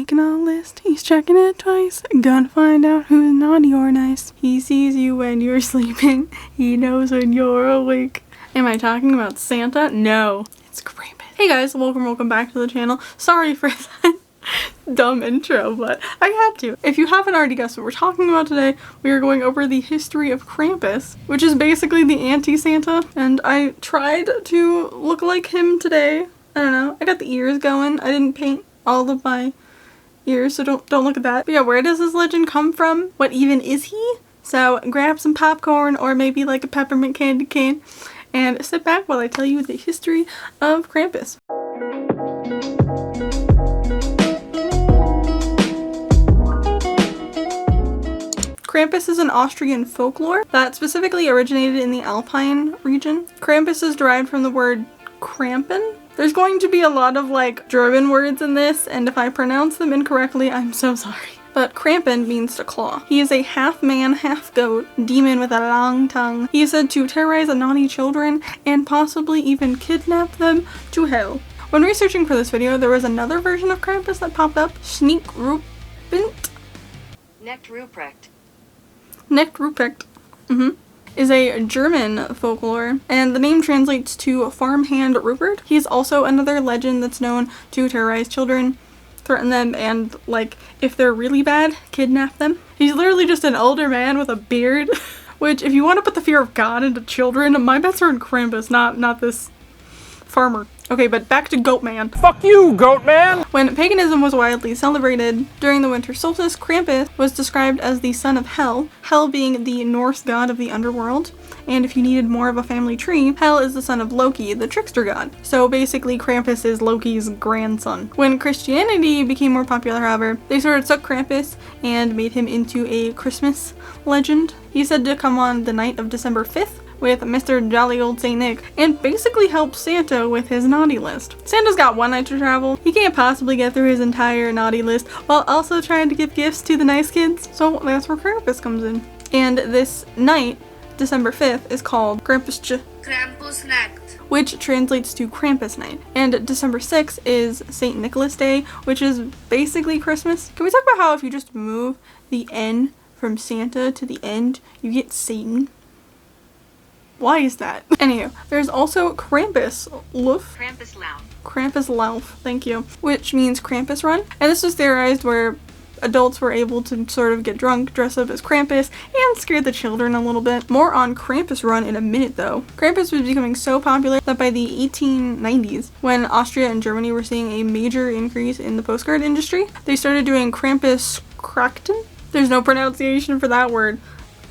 making a list, he's checking it twice. Gonna find out who's naughty or nice. He sees you when you're sleeping, he knows when you're awake. Am I talking about Santa? No, it's Krampus. Hey guys, welcome back to the channel. Sorry for that dumb intro, but I had to. If you haven't already guessed what we're talking about today, we are going over the history of Krampus, which is basically the anti-Santa, and I tried to look like him today. I don't know, I got the ears going. I didn't paint all of my ears, so don't look at that. But yeah, where does this legend come from? What even is he? So grab some popcorn or maybe like a peppermint candy cane and sit back while I tell you the history of Krampus. Krampus is an Austrian folklore that specifically originated in the Alpine region. Krampus is derived from the word Krampen. There's going to be a lot of like German words in this, and if I pronounce them incorrectly, I'm so sorry. But Krampen means to claw. He is a half man, half goat demon with a long tongue. He is said to terrorize naughty children and possibly even kidnap them to hell. When researching for this video, there was another version of Krampus that popped up, Sneak Ruprecht. Necht Ruprecht is a German folklore, and the name translates to farmhand Rupert. He's also another legend that's known to terrorize children, threaten them, and like if they're really bad, kidnap them. He's literally just an older man with a beard, which if you want to put the fear of God into children, my bets are in Krampus, not this farmer. Okay, but back to Goatman. Fuck you, Goatman! When paganism was widely celebrated during the winter solstice, Krampus was described as the son of Hel, Hel being the Norse god of the underworld. And if you needed more of a family tree, Hel is the son of Loki, the trickster god. So basically Krampus is Loki's grandson. When Christianity became more popular, however, they sort of took Krampus and made him into a Christmas legend. He's said to come on the night of December 5th, with Mr. Jolly Old Saint Nick, and basically help Santa with his naughty list. Santa's got one night to travel. He can't possibly get through his entire naughty list while also trying to give gifts to the nice kids, so that's where Krampus comes in. And this night, December 5th, is called Krampusnacht, which translates to Krampus night. And December 6th is St. Nicholas Day, which is basically Christmas. Can we talk about how if you just move the N from Santa to the end, you get Satan? Why is that? Anywho, there's also Krampuslauf. Krampuslauf, thank you. Which means Krampus run. And this was theorized where adults were able to sort of get drunk, dress up as Krampus, and scare the children a little bit. More on Krampus run in a minute though. Krampus was becoming so popular that by the 1890s, when Austria and Germany were seeing a major increase in the postcard industry, they started doing Krampus-Krachten. There's no pronunciation for that word.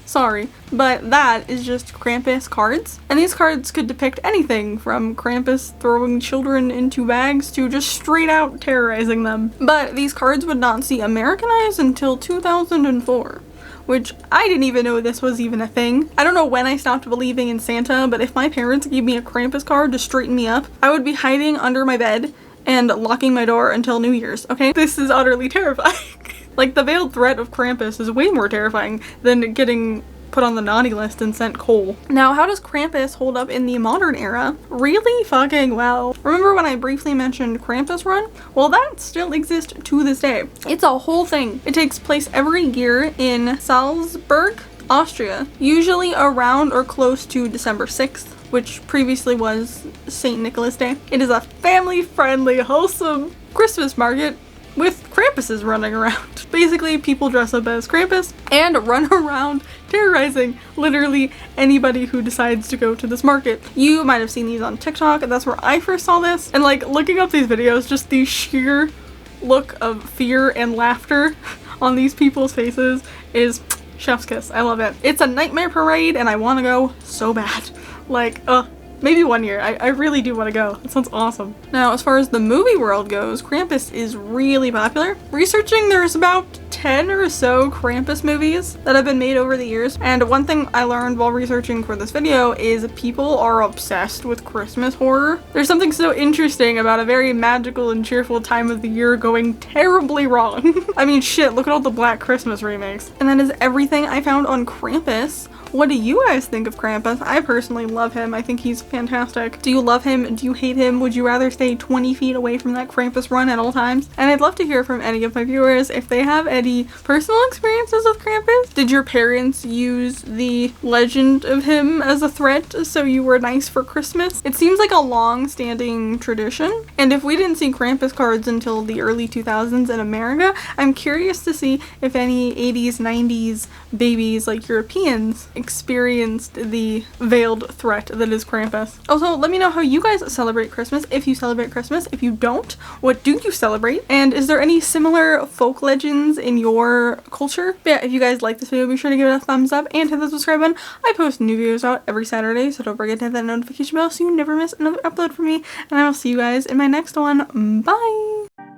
Sorry, but that is just Krampus cards. And these cards could depict anything from Krampus throwing children into bags to just straight out terrorizing them. But these cards would not see Americanized until 2004, which I didn't even know this was even a thing. I don't know when I stopped believing in Santa, but if my parents gave me a Krampus card to straighten me up, I would be hiding under my bed and locking my door until New Year's, okay? This is utterly terrifying. Like, the veiled threat of Krampus is way more terrifying than getting put on the naughty list and sent coal. Now, how does Krampus hold up in the modern era? Really fucking well. Remember when I briefly mentioned Krampus Run? Well, that still exists to this day. It's a whole thing. It takes place every year in Salzburg, Austria, usually around or close to December 6th, which previously was St. Nicholas Day. It is a family-friendly, wholesome Christmas market with Krampuses running around. Basically, people dress up as Krampus and run around terrorizing literally anybody who decides to go to this market. You might have seen these on TikTok, and that's where I first saw this. And like looking up these videos, just the sheer look of fear and laughter on these people's faces is chef's kiss. I love it. It's a nightmare parade and I want to go so bad. Like, maybe one year. I really do want to go. It sounds awesome. Now, as far as the movie world goes, Krampus is really popular. Researching, there's about 10 or so Krampus movies that have been made over the years. And one thing I learned while researching for this video is people are obsessed with Christmas horror. There's something so interesting about a very magical and cheerful time of the year going terribly wrong. I mean, shit, look at all the Black Christmas remakes. And that is everything I found on Krampus. What do you guys think of Krampus? I personally love him. I think he's fantastic. Do you love him? Do you hate him? Would you rather stay 20 feet away from that Krampus run at all times? And I'd love to hear from any of my viewers if they have any personal experiences with Krampus. Did your parents use the legend of him as a threat so you were nice for Christmas? It seems like a long-standing tradition. And if we didn't see Krampus cards until the early 2000s in America, I'm curious to see if any 80s, 90s babies like Europeans experienced the veiled threat that is Krampus. Also, let me know how you guys celebrate Christmas, if you celebrate Christmas. If you don't, what do you celebrate? And is there any similar folk legends in your culture? But yeah, if you guys like this video, be sure to give it a thumbs up and hit the subscribe button. I post new videos out every Saturday, so don't forget to hit that notification bell so you never miss another upload from me. And I will see you guys in my next one. Bye!